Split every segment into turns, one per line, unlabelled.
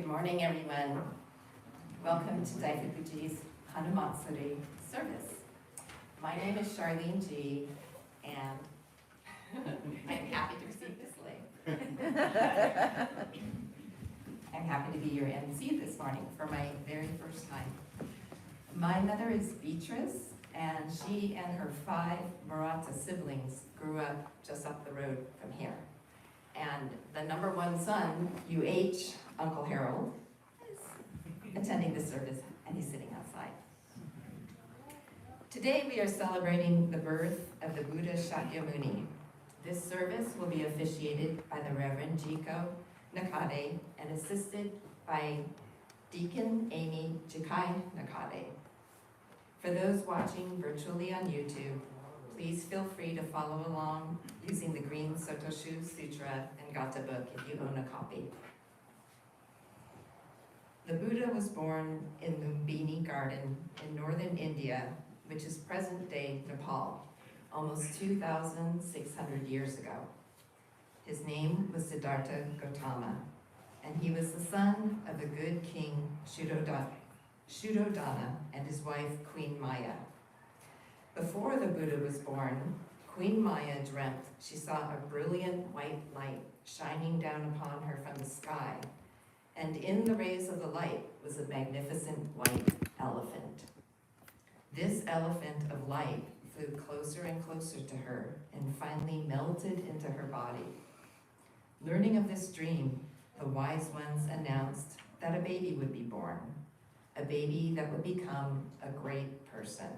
morning, everyone. Welcome to Daifukuji's Hanamatsuri service. My name is Charlene G, and I'm happy to receive this link. I'm happy to be your MC this morning for my very first time. My mother is Beatrice, and she and her 5 Maratha siblings grew up just up the road from here. And the number 1 son, UH, Uncle Harold, is attending the service, and he's sitting outside. Today we are celebrating the birth of the Buddha Shakyamuni. This service will be officiated by the Reverend Jiko Nakade and assisted by Deacon Amy Jikai Nakade. For those watching virtually on YouTube, please feel free to follow along using the green Soto Sutra and Gata book if you own a copy. The Buddha was born in Lumbini Garden in northern India, which is present-day Nepal, almost 2,600 years ago. His name was Siddharta Gautama, and he was the son of the good king Shuddhodana and his wife Queen Maya. Before the Buddha was born, Queen Maya dreamt she saw a brilliant white light shining down upon her from the sky, and in the rays of the light was a magnificent white elephant. This elephant of light flew closer and closer to her and finally melted into her body. Learning of this dream, the wise ones announced that a baby would be born, a baby that would become a great person.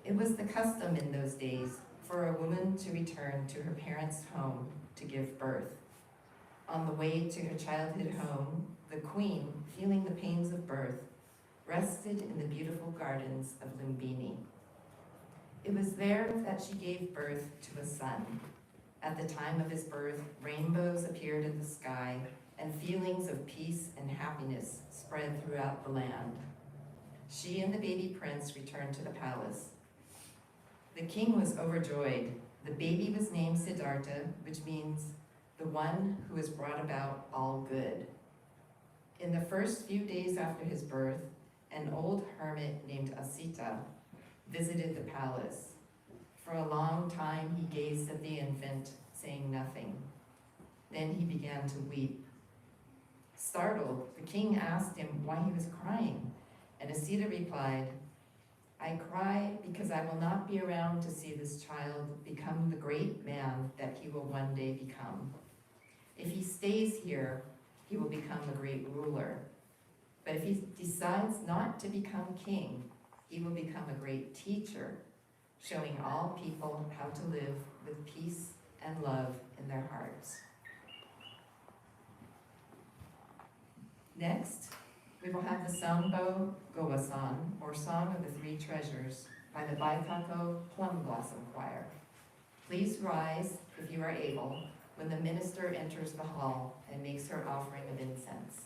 It was the custom in those days for a woman to return to her parents' home to give birth. On the way to her childhood home, the queen, feeling the pains of birth, rested in the beautiful gardens of Lumbini. It was there that she gave birth to a son. At the time of his birth, rainbows appeared in the sky, and feelings of peace and happiness spread throughout the land. She and the baby prince returned to the palace. The king was overjoyed. The baby was named Siddharta, which means the one who has brought about all good. In the first few days after his birth, an old hermit named Asita visited the palace. For a long time he gazed at the infant, saying nothing. Then he began to weep. Startled, the king asked him why he was crying, and Asita replied, "I cry because I will not be around to see this child become the great man that he will one day become. If he stays here, he will become a great ruler. But if he decides not to become king, he will become a great teacher, showing all people how to live with peace and love in their hearts." Next, we will have the Sanbo Gowasan, or Song of the 3 Treasures, by the Baikako Plum Blossom Choir. Please rise, if you are able, when the minister enters the hall and makes her offering of incense.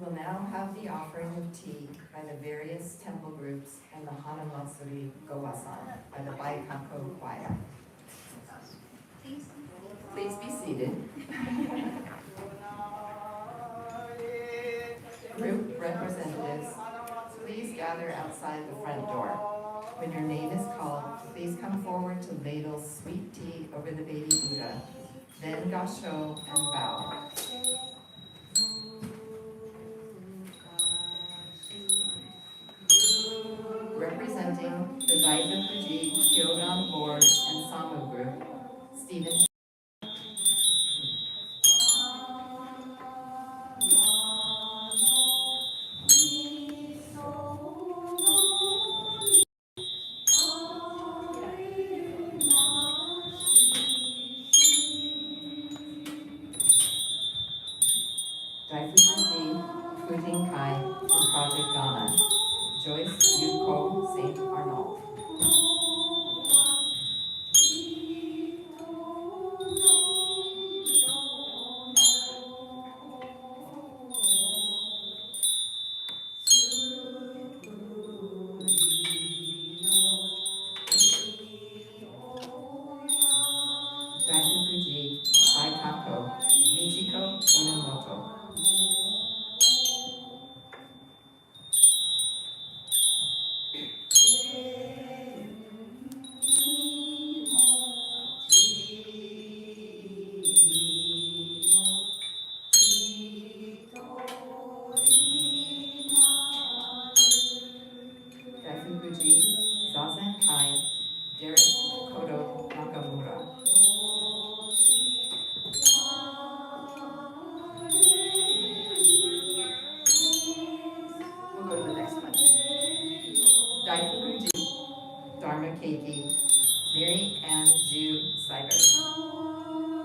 will now have the offering of tea by the various temple groups and the Hanamatsuri Buddha by the Daifukuji choir. Please be seated. Group representatives, please gather outside the front door. When your name is called, please come forward to ladle sweet tea over the baby Buddha. Then gasho and bow. Representing the Daifukuji Kyodan Board and Sangha Group, Stephen. Daifukuji, Puting Kai, and Project Ghana. Joyce Jiko, St. Arnold. Daifukuji, Baikako, Michiko Inamoto. Daifukuji, Zazen Kai, Derek Kodo Nakamura. We'll go to the next one. Daifukuji, Dharma Keiki, Mary Ann Zhu Seibert.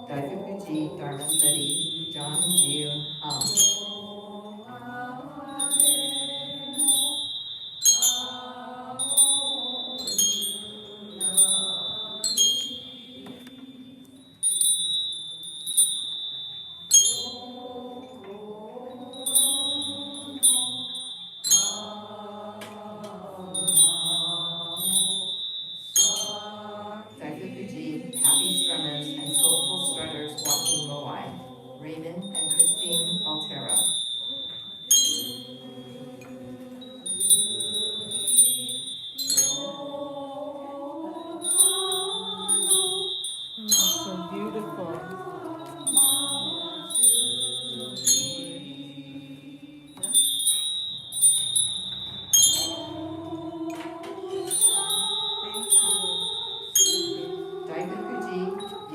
Daifukuji, Dharma Study, John Jiu Hum. Daifukuji, Happy Strummers and Soulful Strutters Walking Moai, Raymond and Christine Altera.
So beautiful.
Daifukuji,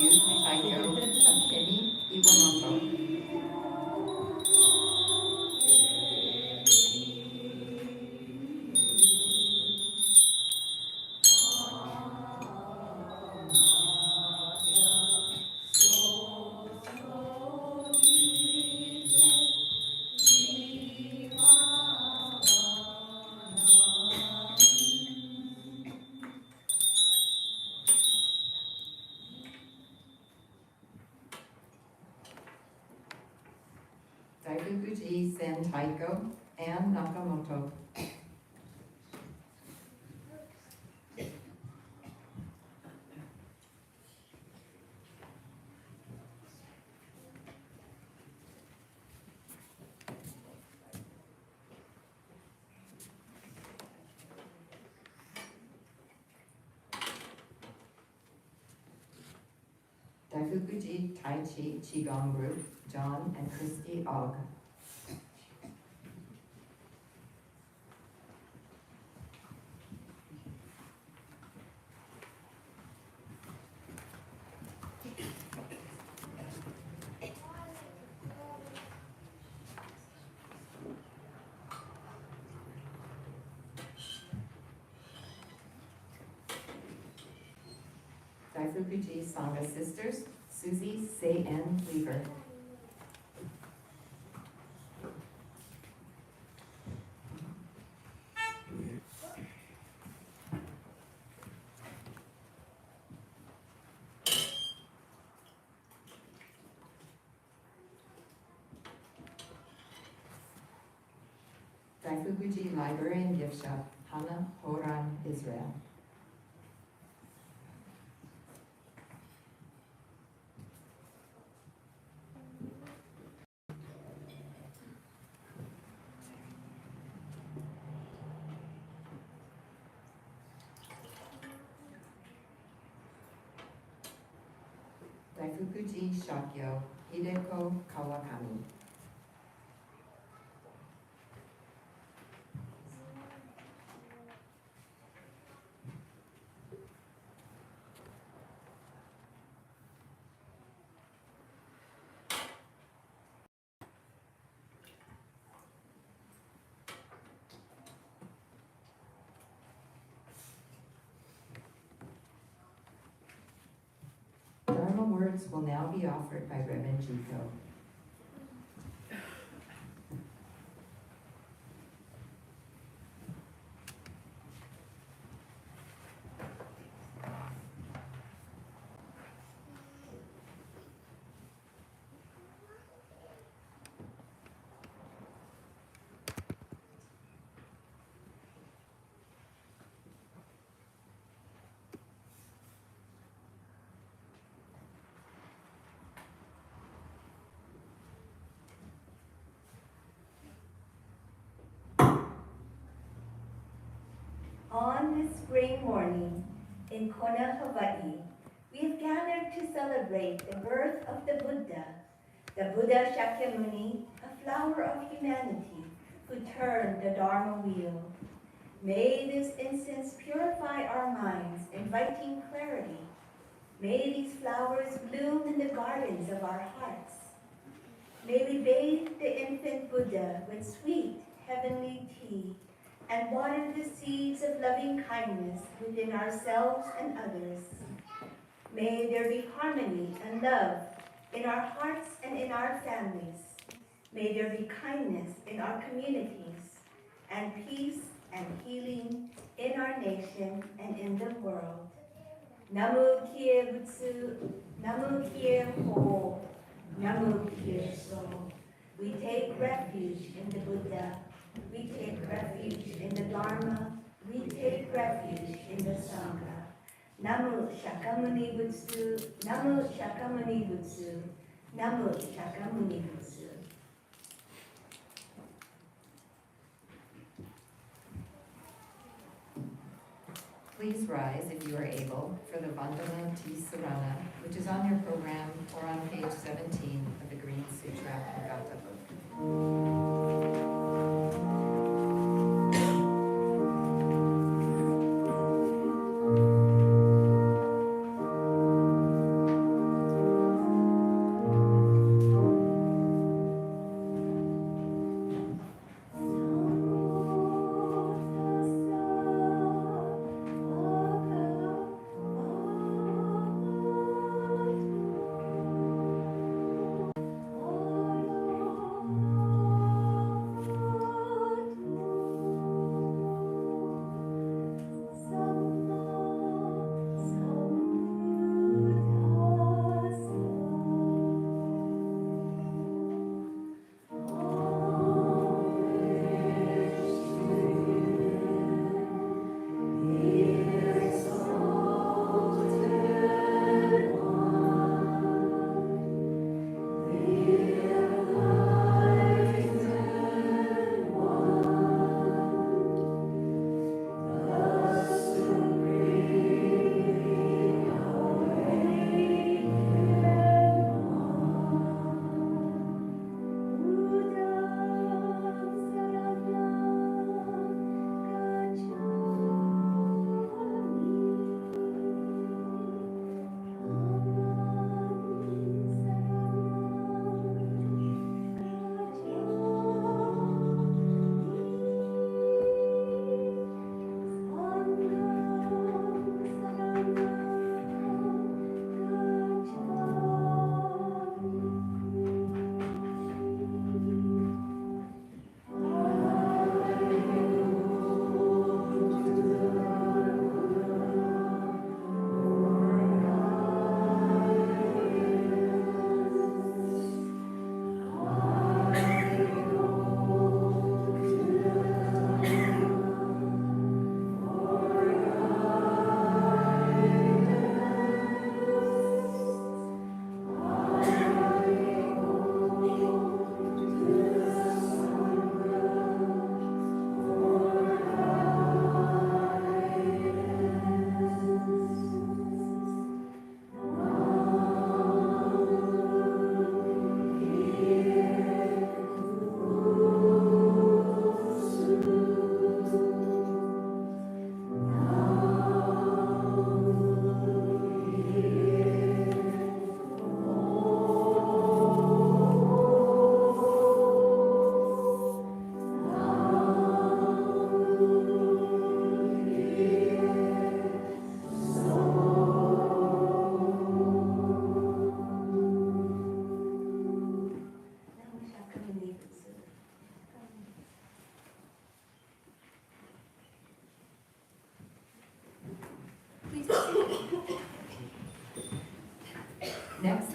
Youth Taiko, Akemi Iwamoto. Daifukuji, Sen Taiko, and Nakamoto. Daifukuji Tai Chi Qigong Group, John and Christy Ogg. Daifukuji Sangha Sisters, Susie Say N. Weaver. Daifukuji Library and Gift Shop, Hanamatsuri, Israel. Daifukuji Shakyo, Hideko Kawakami. Dharma words will now be offered by Reverend Jiko.
On this spring morning in Kona, Hawaii, we have gathered to celebrate the birth of the Buddha Shakyamuni, a flower of humanity who turned the Dharma wheel. May this incense purify our minds, inviting clarity. May these flowers bloom in the gardens of our hearts. May we bathe the infant Buddha with sweet, heavenly tea and water the seeds of loving kindness within ourselves and others. May there be harmony and love in our hearts and in our families. May there be kindness in our communities and peace and healing in our nation and in the world. Namu Kie Butsu, Namu Kie Ho, Namu Kie So. We take refuge in the Buddha. We take refuge in the Dharma. We take refuge in the Sangha. Namu Shakyamuni Butsu, Namu Shakyamuni Butsu, Namu Shakyamuni Butsu.
Please rise if you are able for the Vandana Tisarana, which is on your program or on page 17 of the Green Sutra Bhagavata book.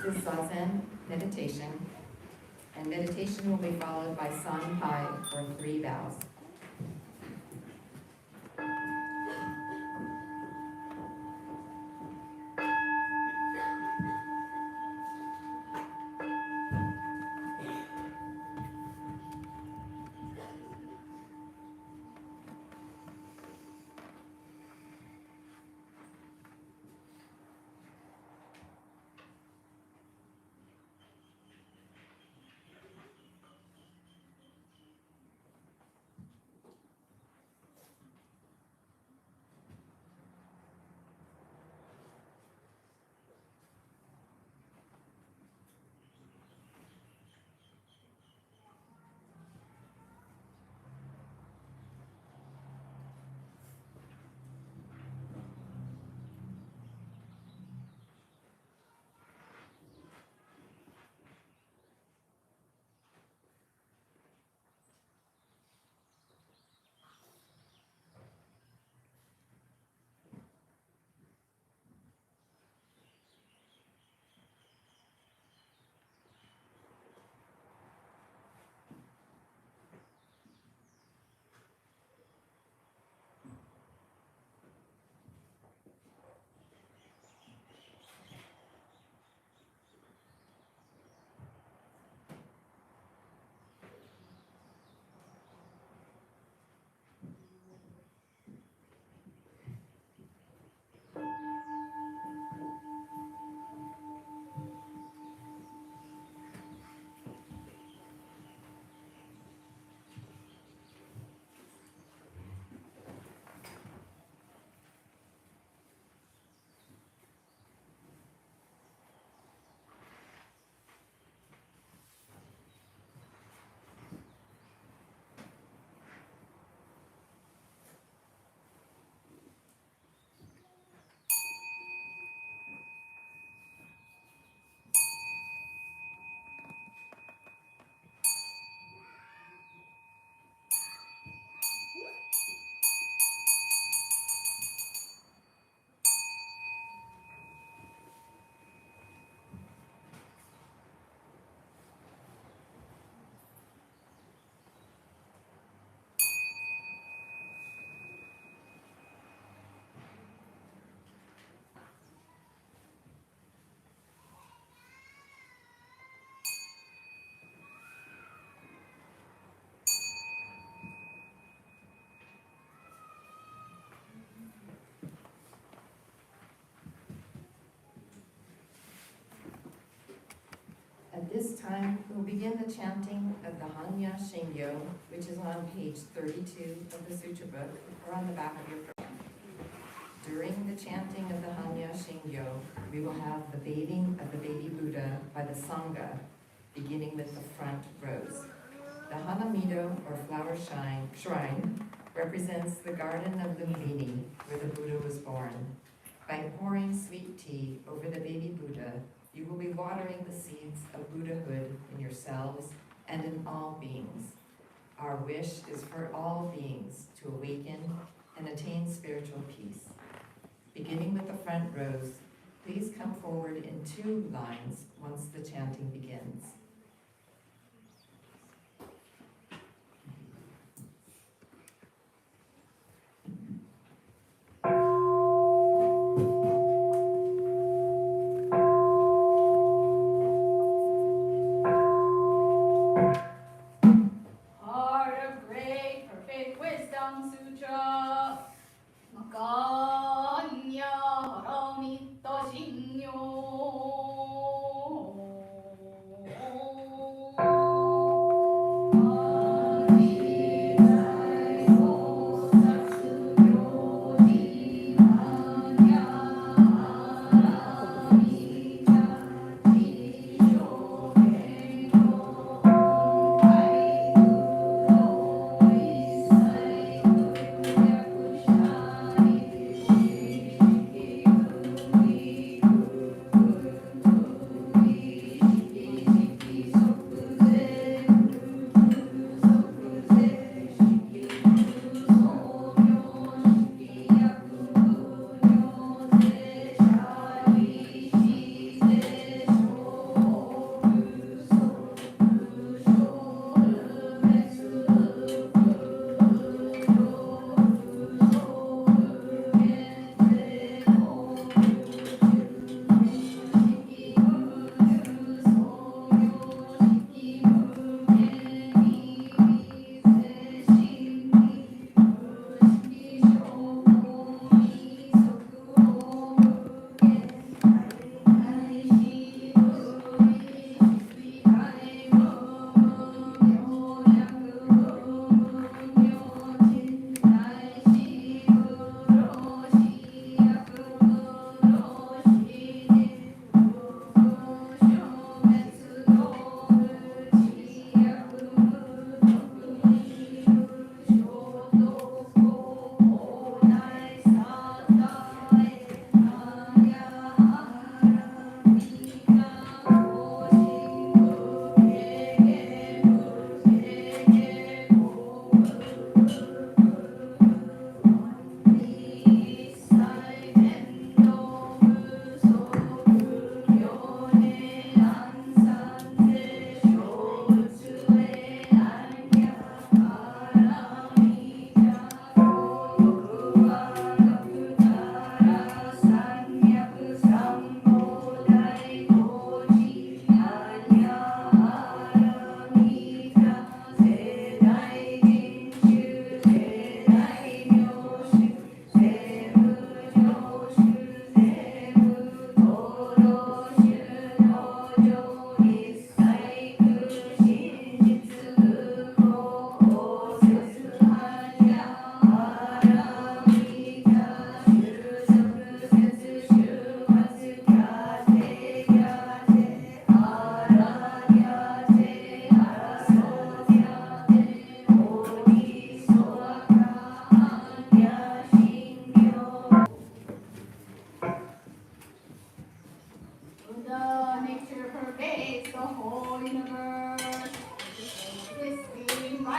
is Zazen meditation, and meditation will be followed by Sanpai, or 3 vows. At this time, we'll begin the chanting of the Hanya Shingyo, which is on page 32 of the Sutra book, or on the back of your program. During the chanting of the Hanya Shingyo, we will have the bathing of the baby Buddha by the Sangha, beginning with the front rows. The Hanamido, or flower shrine, represents the garden of Lumbini, where the Buddha was born. By pouring sweet tea over the baby Buddha, you will be watering the seeds of Buddhahood in yourselves and in all beings. Our wish is for all beings to awaken and attain spiritual peace. Beginning with the front rows, please come forward in 2 lines once the chanting begins.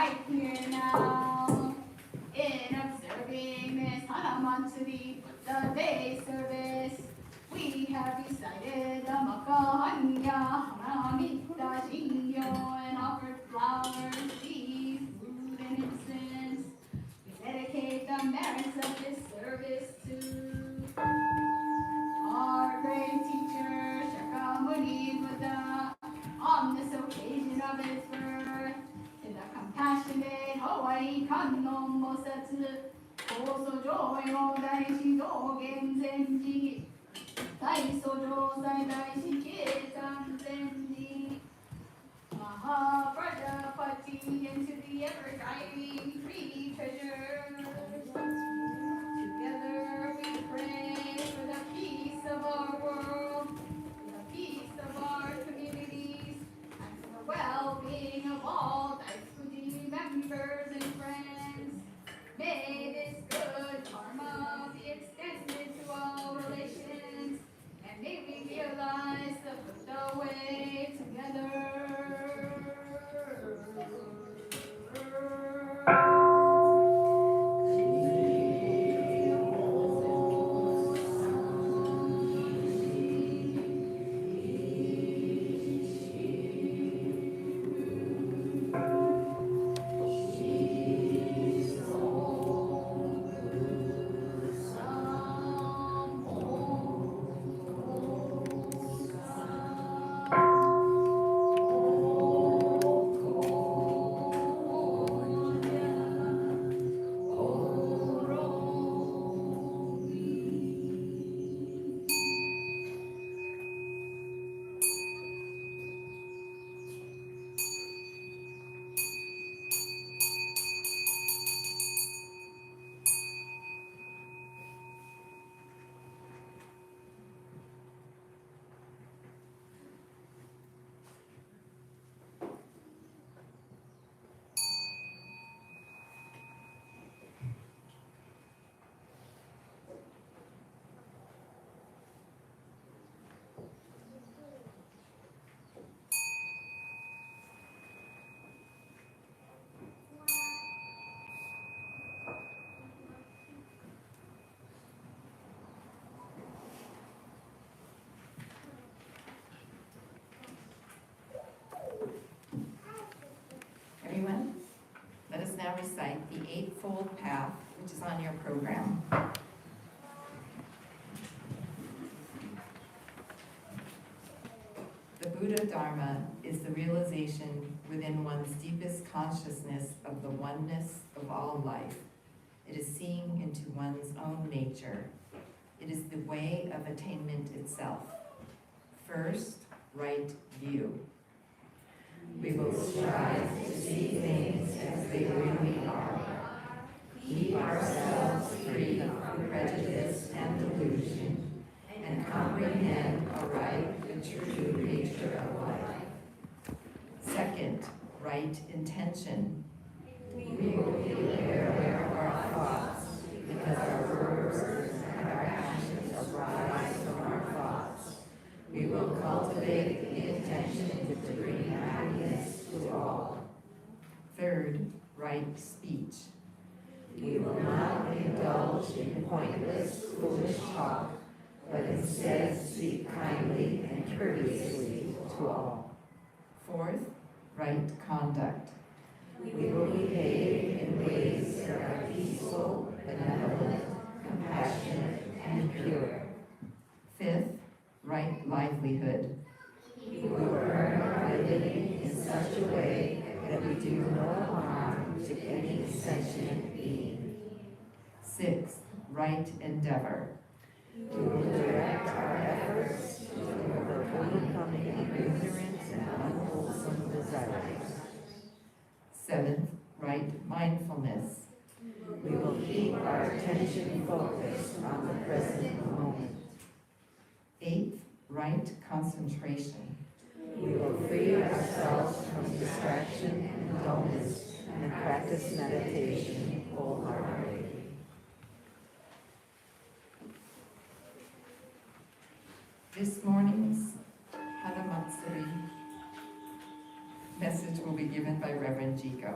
right here now. In observing this Hanamatsuri Buddha Day service, we have recited the Makahanya Hanamatsuri and offered flowers, seeds, food, and incense. We dedicate the merits of this service to our great teacher Shakyamuni Buddha on this occasion of his birth. To the compassionate Hawaii Kanno Mosetsu, Koso Joyo Daishi Dogen Zenji, Daiso Josai Daishi Kitan Zenji, Mahaprajapati, and to the ever-guiding three treasures. Together we pray for the peace of our world, for the peace of our communities, and for the well-being of all Daifukuji members and friends. May this good karma be extended to all relations, and may we realize the Buddha way together.
Everyone, let us now recite the Eightfold Path, which is on your program. The Buddha Dharma is the realization within one's deepest consciousness of the oneness of all life. It is seeing into one's own nature. It is the way of attainment itself. First, right view. We will strive to see things as they really are. Keep ourselves free from prejudice and delusion, and comprehend aright the true nature of life. Second, right intention. We will be aware of our thoughts, because our words and our actions arise from our thoughts. We will cultivate the intention to bring happiness to all. Third, right speech. We will not indulge in pointless, foolish talk, but instead speak kindly and courteously to all. Fourth, right conduct. We will behave in ways that are peaceful, benevolent, compassionate, and pure. Fifth, right livelihood. We will earn our living in such a way that we do no harm to any sentient being. Sixth, right endeavor. We will direct our efforts toward overcoming ignorance and unwholesome desires. Seventh, right mindfulness. We will keep our attention focused on the present moment. Eighth, right concentration. We will free ourselves from distraction and dullness and practice meditation wholeheartedly. This morning's Hanamatsuri message will be given by Reverend Jiko.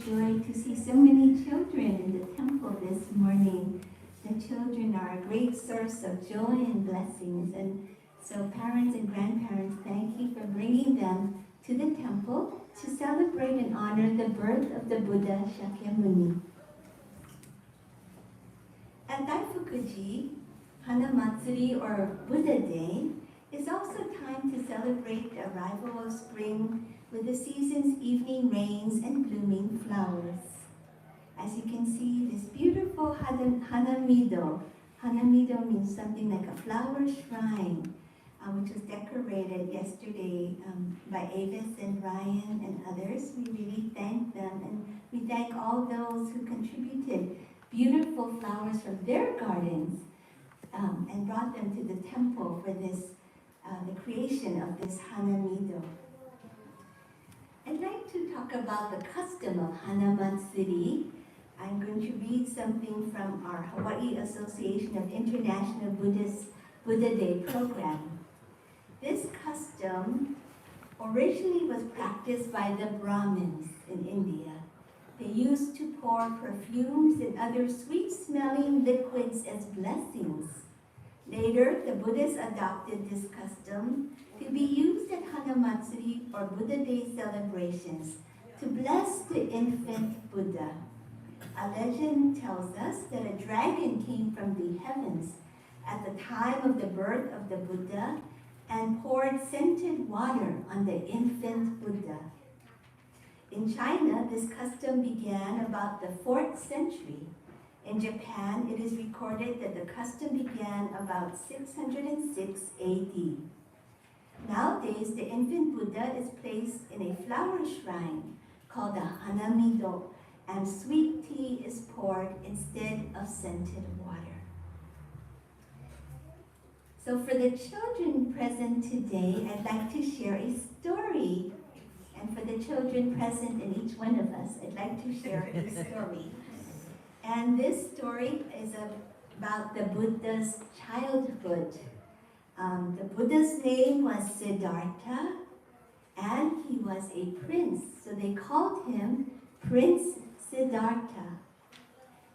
joy to see so many children in the temple this morning. The children are a great source of joy and blessings, and so parents and grandparents, thank you for bringing them to the temple to celebrate and honor the birth of the Buddha Shakyamuni. At Daifukuji, Hanamatsuri or Buddha Day is also time to celebrate the arrival of spring with the season's evening rains and blooming flowers. As you can see, this beautiful Hanamido. Hanamido means something like a flower shrine, which was decorated yesterday by Avis and Ryan and others. We really thank them, and we thank all those who contributed beautiful flowers from their gardens and brought them to the temple for this, the creation of this Hanamido. I'd like to talk about the custom of Hanamatsuri. I'm going to read something from our Hawaii Association of International Buddhist Buddha Day program. This custom originally was practiced by the Brahmins in India. They used to pour perfumes and other sweet-smelling liquids as blessings. Later, the Buddhists adopted this custom to be used at Hanamatsuri or Buddha Day celebrations to bless the infant Buddha. A legend tells us that a dragon came from the heavens at the time of the birth of the Buddha and poured scented water on the infant Buddha. In China, this custom began about the 4th century. In Japan, it is recorded that the custom began about 606 AD. Nowadays, the infant Buddha is placed in a flower shrine called the Hanamido, and sweet tea is poured instead of scented water. So for the children present today, I'd like to share a story. And for the children present in each one of us, I'd like to share a story. And this story is about the Buddha's childhood. The Buddha's name was Siddharta, and he was a prince. So they called him Prince Siddharta.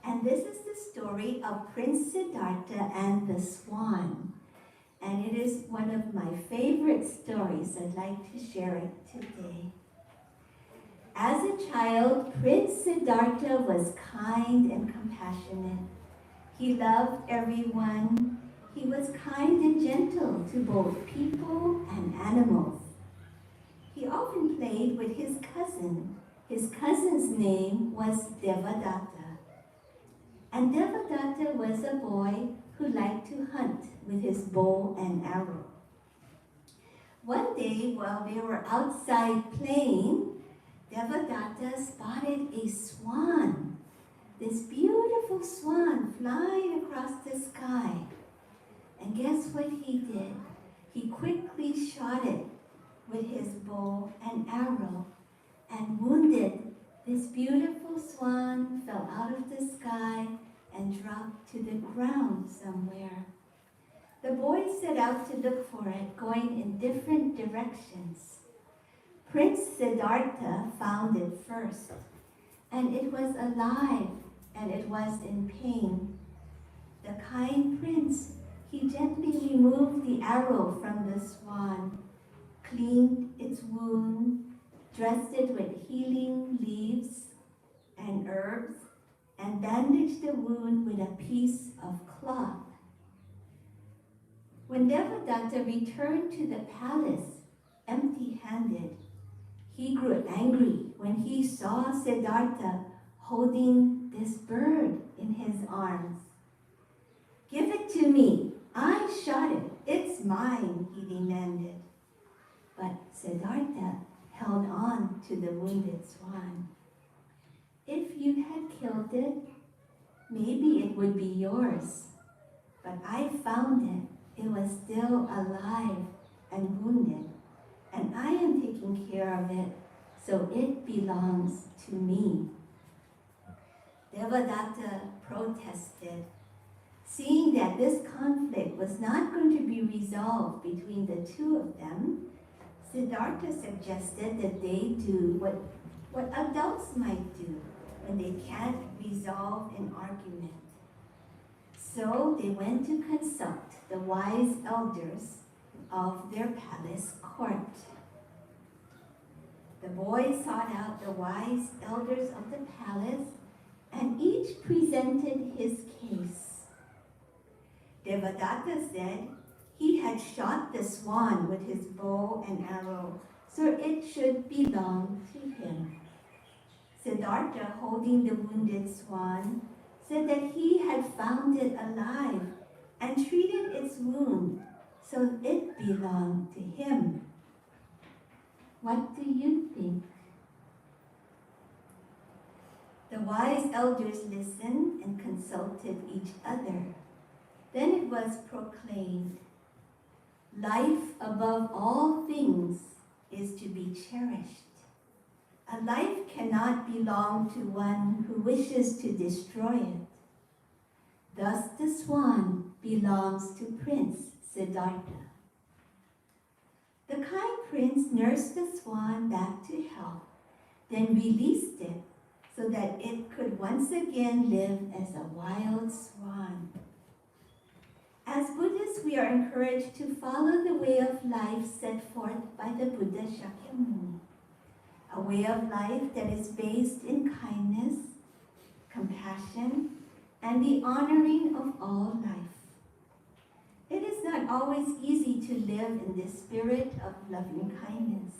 And this is the story of Prince Siddharta and the swan. And it is one of my favorite stories. I'd like to share it today. As a child, Prince Siddharta was kind and compassionate. He loved everyone. He was kind and gentle to both people and animals. He often played with his cousin. His cousin's name was Devadatta. And Devadatta was a boy who liked to hunt with his bow and arrow. One day, while they were outside playing, Devadatta spotted a swan, this beautiful swan flying across the sky. And guess what he did? He quickly shot it with his bow and arrow and wounded this beautiful swan, fell out of the sky and dropped to the ground somewhere. The boys set out to look for it, going in different directions. Prince Siddharta found it first, and it was alive, and it was in pain. The kind prince, he gently removed the arrow from the swan, cleaned its wound, dressed it with healing leaves and herbs, and bandaged the wound with a piece of cloth. When Devadatta returned to the palace empty-handed, he grew angry when he saw Siddharta holding this bird in his arms. "Give it to me. I shot it. It's mine," he demanded. But Siddharta held on to the wounded swan. "If you had killed it, maybe it would be yours. But I found it. It was still alive and wounded, and I am taking care of it, so it belongs to me." Devadatta protested. Seeing that this conflict was not going to be resolved between the two of them, Siddharta suggested that they do what what adults might do when they can't resolve an argument. So they went to consult the wise elders of their palace court. The boys sought out the wise elders of the palace, and each presented his case. Devadatta said he had shot the swan with his bow and arrow, so it should belong to him. Siddharta, holding the wounded swan, said that he had found it alive and treated its wound, so it belonged to him. What do you think? The wise elders listened and consulted each other. Then it was proclaimed, life above all things is to be cherished. A life cannot belong to one who wishes to destroy it. Thus the swan belongs to Prince Siddharta. The kind prince nursed the swan back to health, then released it so that it could once again live as a wild swan. As Buddhists, we are encouraged to follow the way of life set forth by the Buddha Shakyamuni, a way of life that is based in kindness, compassion, and the honoring of all life. It is not always easy to live in this spirit of loving kindness.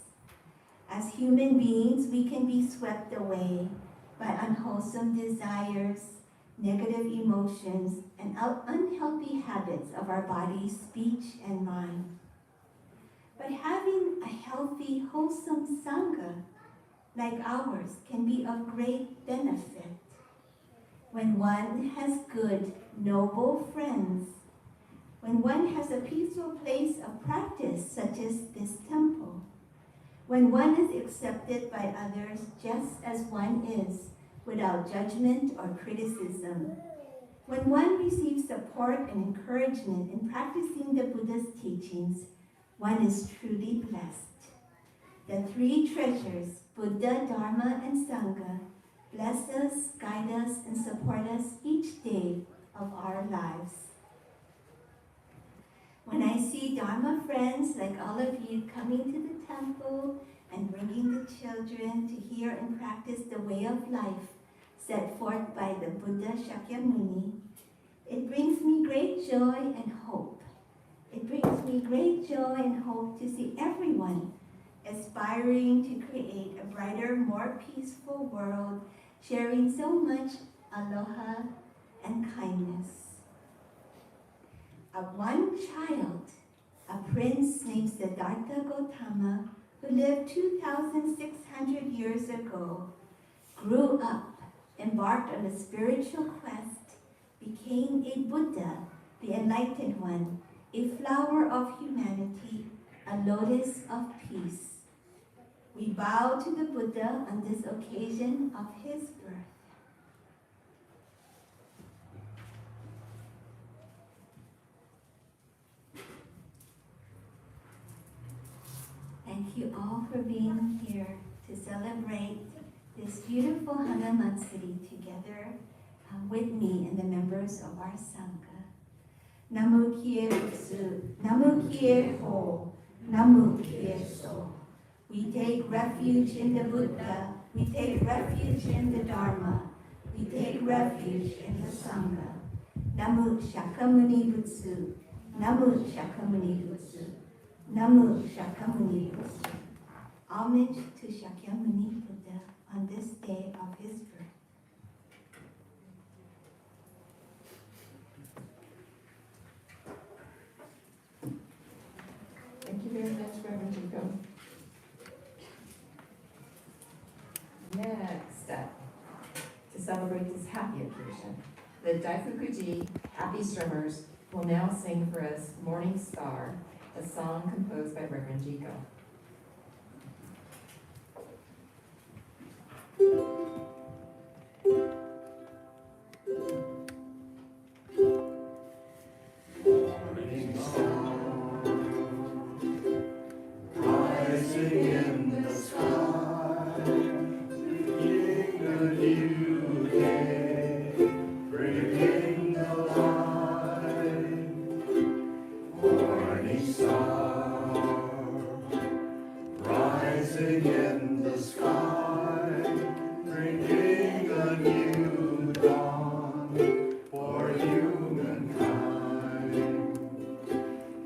As human beings, we can be swept away by unwholesome desires, negative emotions, and unhealthy habits of our body, speech, and mind. But having a healthy, wholesome Sangha like ours can be of great benefit. When one has good, noble friends, when one has a peaceful place of practice such as this temple, when one is accepted by others just as one is, without judgment or criticism, when one receives support and encouragement in practicing the Buddha's teachings, one is truly blessed. The three treasures, Buddha, Dharma, and Sangha, bless us, guide us, and support us each day of our lives. When I see Dharma friends like all of you coming to the temple and bringing the children to hear and practice the way of life set forth by the Buddha Shakyamuni, it brings me great joy and hope. It brings me great joy and hope to see everyone aspiring to create a brighter, more peaceful world, sharing so much aloha and kindness. One child, a prince named Siddharta Gautama, who lived 2,600 years ago, grew up, embarked on a spiritual quest, became a Buddha, the enlightened one, a flower of humanity, a lotus of peace. We bow to the Buddha on this occasion of his birth. Thank you all for being here to celebrate this beautiful Hanamatsuri together with me and the members of our Sangha. Namu Kie Butsu, Namu Kie Ho, Namu Kie So. We take refuge in the Buddha, we take refuge in the Dharma, we take refuge in the Sangha. Namu Shakyamuni Butsu, Namu Shakyamuni Butsu, Namu Shakyamuni Butsu. Homage to Shakyamuni Buddha on this day of his birth.
Thank you very much, Reverend Jiko. Next up, to celebrate this happy occasion, the Daifukuji Happy Strummers will now sing for us Morning Star, a song composed by Reverend Jiko.
Rising in the sky, new day, bringing the light. Morning star, rising in the sky, bringing a new dawn for humankind.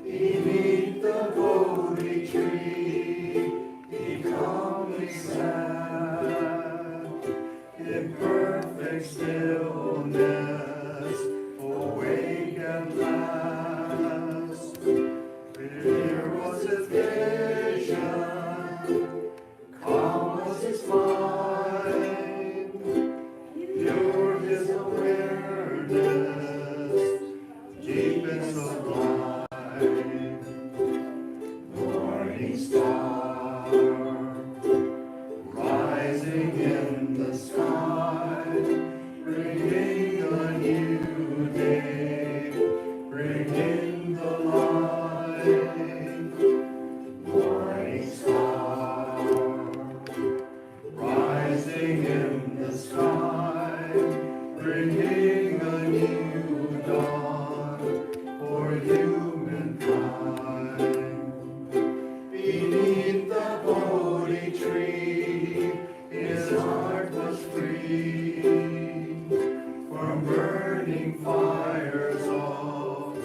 Beneath the Bodhi tree, he calmly sat, in perfect stillness, awake at last. Clear was his vision, calm was his mind, pure his awareness, deep and sublime. Morning star, rising in the sky, bringing a new day, bringing the light. Morning star, rising in the sky, bringing a new dawn for humankind. Beneath the Bodhi tree, his heart was free from burning fires of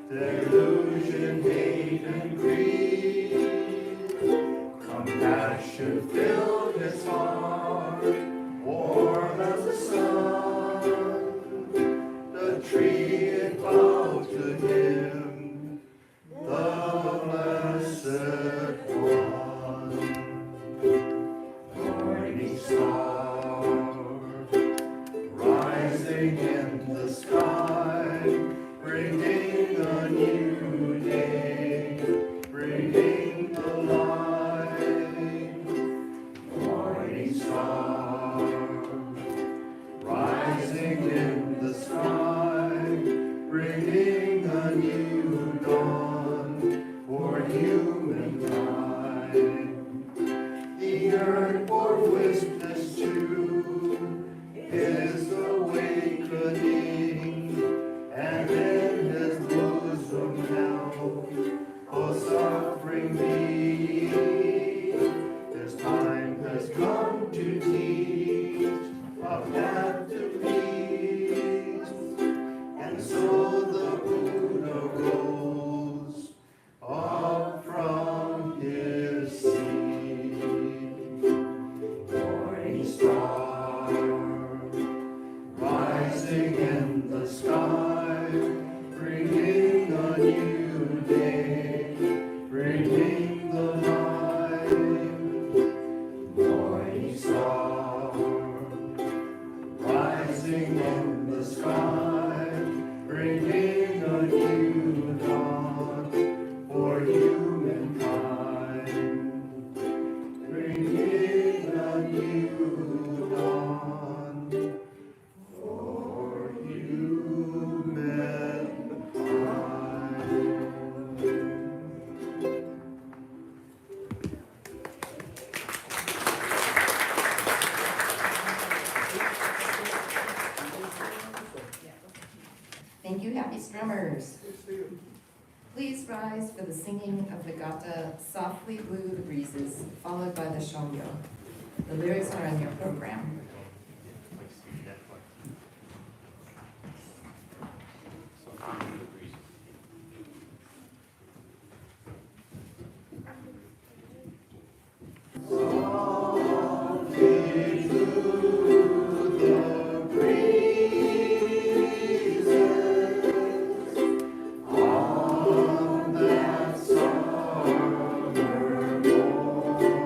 delusion, hate, and greed. Compassion filled his heart, warm as the sun. The tree it bowed to him, the blessed one. Morning star, rising in the sky, bringing a new day, bringing the light. Morning star, rising in the sky, bringing a new dawn for humankind. The earth bore witness to his awakening, and in his bosom now all suffering be. His time has come to teach a path to peace, and so the Buddha rose up from his seat. Morning star, rising in the sky, bringing a new day, bringing the light. Morning star, rising in the sky, bringing a new dawn for humankind. Bringing a new dawn for humankind.
Thank you, happy strummers. Please rise for the singing of the gata Softly Blew the Breezes, followed by the shomyo. The lyrics are on your program.
Softly blew the breezes on that summer morn.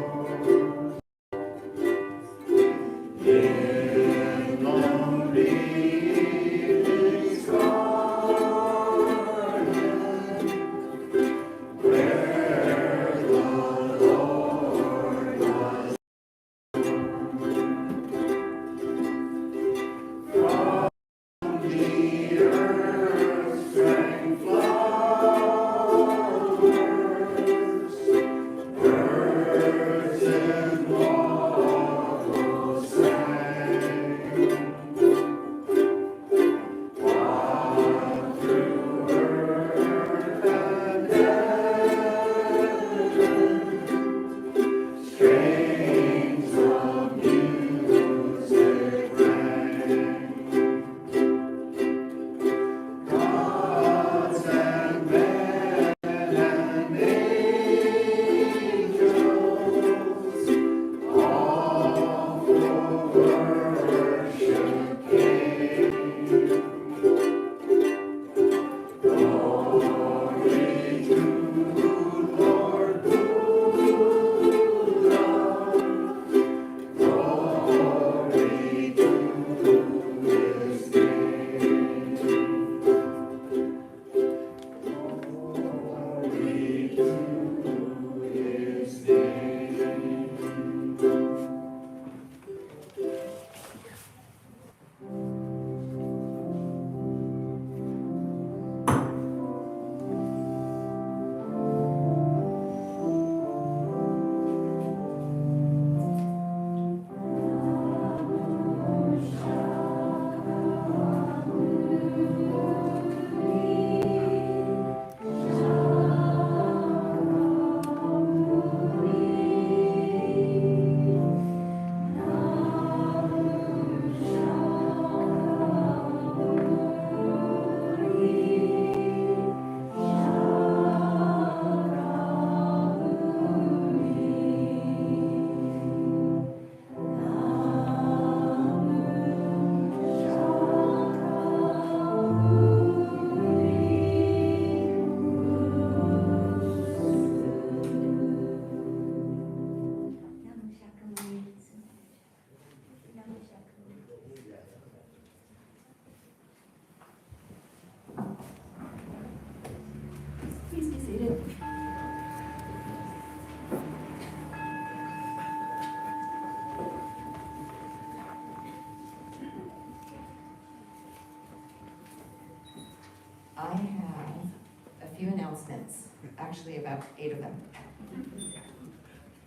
I have a few announcements, actually about 8 of them.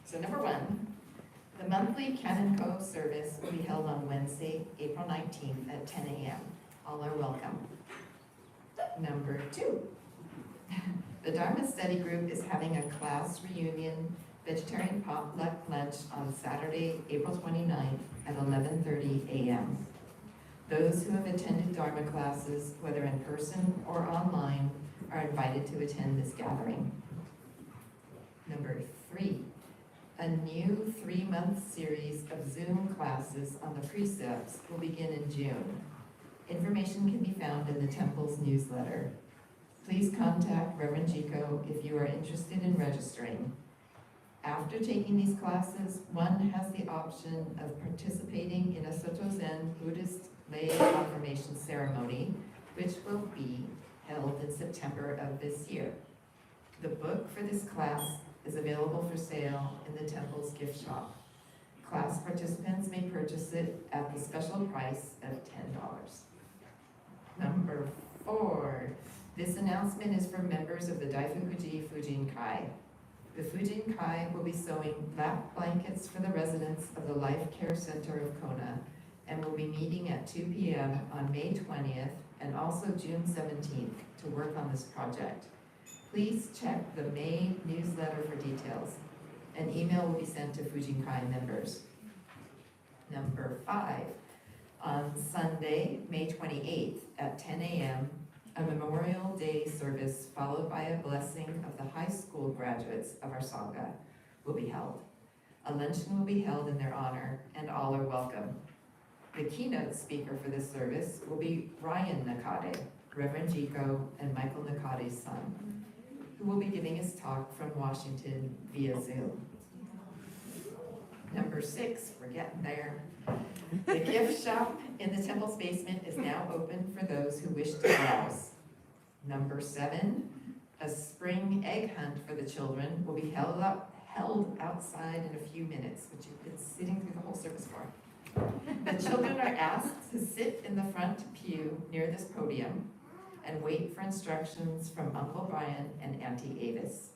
So number 1, the monthly Canon Co service will be held on Wednesday, April 19th at 10 a.m. All are welcome. Number 2, the Dharma Study Group is having a class reunion vegetarian potluck lunch on Saturday, April 29th at 11:30 a.m. Those who have attended Dharma classes, whether in person or online, are invited to attend this gathering. Number 3, a new 3-month series of Zoom classes on the precepts will begin in June. Information can be found in the temple's newsletter. Please contact Reverend Jiko if you are interested in registering. After taking these classes, one has the option of participating in a Soto Zen Buddhist lay confirmation ceremony, which will be held in September of this year. The book for this class is available for sale in the temple's gift shop. Class participants may purchase it at the special price of $10. Number 4, this announcement is for members of the Daifukuji Fujin Kai. The Fujin Kai will be sewing lap blankets for the residents of the Life Care Center of Kona and will be meeting at 2 p.m. on May 20th and also June 17th to work on this project. Please check the May newsletter for details. An email will be sent to Fujin Kai members. Number 5, on Sunday, May 28th at 10 a.m., a Memorial Day service followed by a blessing of the high school graduates of our Sangha will be held. A luncheon will be held in their honor, and all are welcome. The keynote speaker for this service will be Ryan Nakade, Reverend Jiko and Michael Nakade's son, who will be giving his talk from Washington via Zoom. Number 6, we're getting there. The gift shop in the temple's basement is now open for those who wish to browse. Number 7, a spring egg hunt for the children will be held outside in a few minutes, which you've been sitting through the whole service for. The children are asked to sit in the front pew near this podium and wait for instructions from Uncle Brian and Auntie Avis.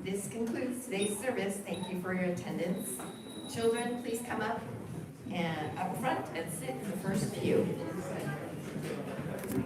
This concludes today's service. Thank you for your attendance. Children, please come up front and sit in the first pew.